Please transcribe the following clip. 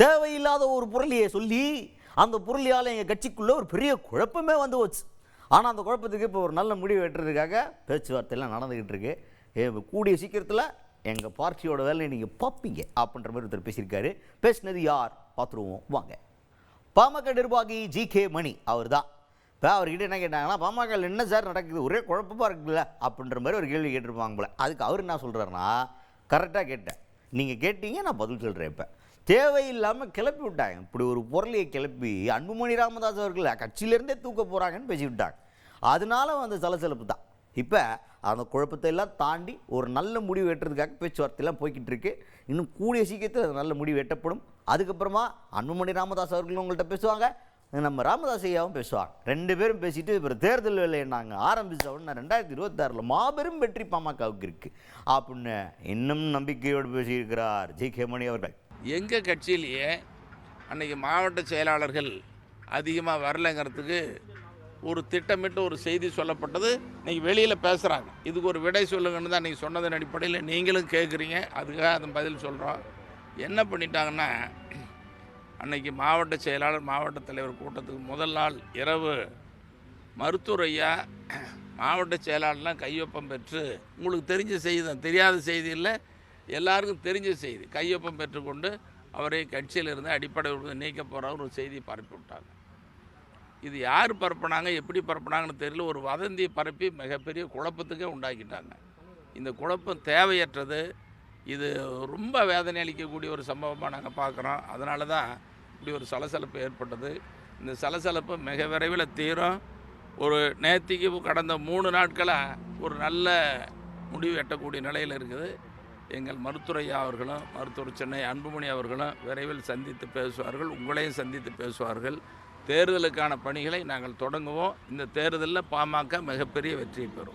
தேவையில்லாத ஒரு பொருளையை சொல்லி அந்த பொருளியால் எங்கள் கட்சிக்குள்ளே ஒரு பெரிய குழப்பமே வந்து போச்சு. ஆனால் அந்த குழப்பத்துக்கு இப்போ ஒரு நல்ல முடிவு வெட்டுறதுக்காக பேச்சுவார்த்தையெல்லாம் நடந்துக்கிட்டு இருக்கு. கூடிய சீக்கிரத்தில் எங்கள் பார்ட்டியோட வேலையை நீங்கள் பார்ப்பீங்க அப்படின்ற மாதிரி ஒருத்தர் பேசியிருக்காரு. பேசினது யார் பார்த்துருவோம் வாங்க. பாமக நிர்வாகி ஜி.கே. மணி அவர் தான். இப்போ அவர்கிட்ட என்ன கேட்டாங்கன்னா, பாமக என்ன சார் நடக்குது, ஒரே குழப்பமாக இருக்குல்ல அப்படின்ற மாதிரி ஒரு கேள்வி கேட்டிருப்பாங்க போல. அதுக்கு அவர் என்ன சொல்கிறாருன்னா, கரெக்டாக கேட்டேன், நீங்கள் கேட்டீங்க, நான் பதில் சொல்கிறேன். இப்போ தேவையில்லாமல் கிளப்பி விட்டாங்க. இப்படி ஒரு பொருளையை கிளப்பி அன்புமணி ராமதாஸ் அவர்கள் கட்சியிலேருந்தே தூக்க போகிறாங்கன்னு பேசி விட்டாங்க. அதனால வந்து சலசலப்பு தான். இப்போ அந்த குழப்பத்தை எல்லாம் தாண்டி ஒரு நல்ல முடிவு வெட்டுறதுக்காக பேச்சுவார்த்தையெல்லாம் போய்கிட்டு இருக்கு. இன்னும் கூடிய சீக்கிரத்தில் நல்ல முடிவு வெட்டப்படும். அதுக்கப்புறமா அன்புமணி ராமதாஸ் அவர்களும் உங்கள்கிட்ட பேசுவாங்க, நம்ம ராமதாஸ் ஐயாவும் பேசுவாங்க. 2 பேரும் பேசிட்டு இப்போ தேர்தல் வேலையை நாங்கள் ஆரம்பித்தோன்னா 2026 மாபெரும் வெற்றி பாமகவுக்கு இருக்குது அப்படின்னு இன்னும் நம்பிக்கையோடு பேசியிருக்கிறார் ஜி.கே. மணி அவர்கள். எங்கள் கட்சியிலேயே அன்றைக்கி மாவட்ட செயலாளர்கள் அதிகமாக வரலைங்கிறதுக்கு ஒரு திட்டமிட்டு ஒரு செய்தி சொல்லப்பட்டது. இன்றைக்கி வெளியில் பேசுகிறாங்க. இதுக்கு ஒரு விடை சொல்லுங்கன்னு தான் இன்றைக்கி சொன்னதன் அடிப்படையில் நீங்களும் கேட்குறீங்க. அதுக்காக அதன் பதில் சொல்கிறோம். என்ன பண்ணிட்டாங்கன்னா, அன்றைக்கி மாவட்ட செயலாளர் மாவட்ட தலைவர் கூட்டத்துக்கு முதல் நாள் இரவு மருத்துவர் ஐயா மாவட்ட செயலாளர்லாம் கையொப்பம் பெற்று, உங்களுக்கு தெரிஞ்ச செய்தி தான், தெரியாத செய்தி இல்லை, எல்லாருக்கும் தெரிஞ்ச செய்தி, கையொப்பம் பெற்றுக்கொண்டு அவரை கட்சியிலிருந்து அடிப்படை நீக்க போகிற ஒரு செய்தியை பரப்பி விட்டாங்க. இது யார் பரப்புனாங்க, எப்படி பரப்புனாங்கன்னு தெரியல. ஒரு வதந்தியை பரப்பி மிகப்பெரிய குழப்பத்துக்கே உண்டாக்கிட்டாங்க. இந்த குழப்பம் தேவையற்றது. இது ரொம்ப வேதனை அளிக்கக்கூடிய ஒரு சம்பவமாக நாங்கள் பார்க்குறோம். அதனால தான் இப்படி ஒரு சலசலப்பு ஏற்பட்டது. இந்த சலசலப்பு மிக விரைவில் தீரும். ஒரு நேத்திக்கு கடந்த 3 நாட்களாக ஒரு நல்ல முடிவு எட்டக்கூடிய நிலையில் இருக்குது. எங்கள் மருத்துவரையா அவர்களும் மருத்துவர் சென்னை அன்புமணி அவர்களும் விரைவில் சந்தித்து பேசுவார்கள். உங்களையும் சந்தித்து பேசுவார்கள். தேர்தலுக்கான பணிகளை நாங்கள் தொடங்குவோம். இந்த தேர்தலில் பாமக மிகப்பெரிய வெற்றி பெறும்.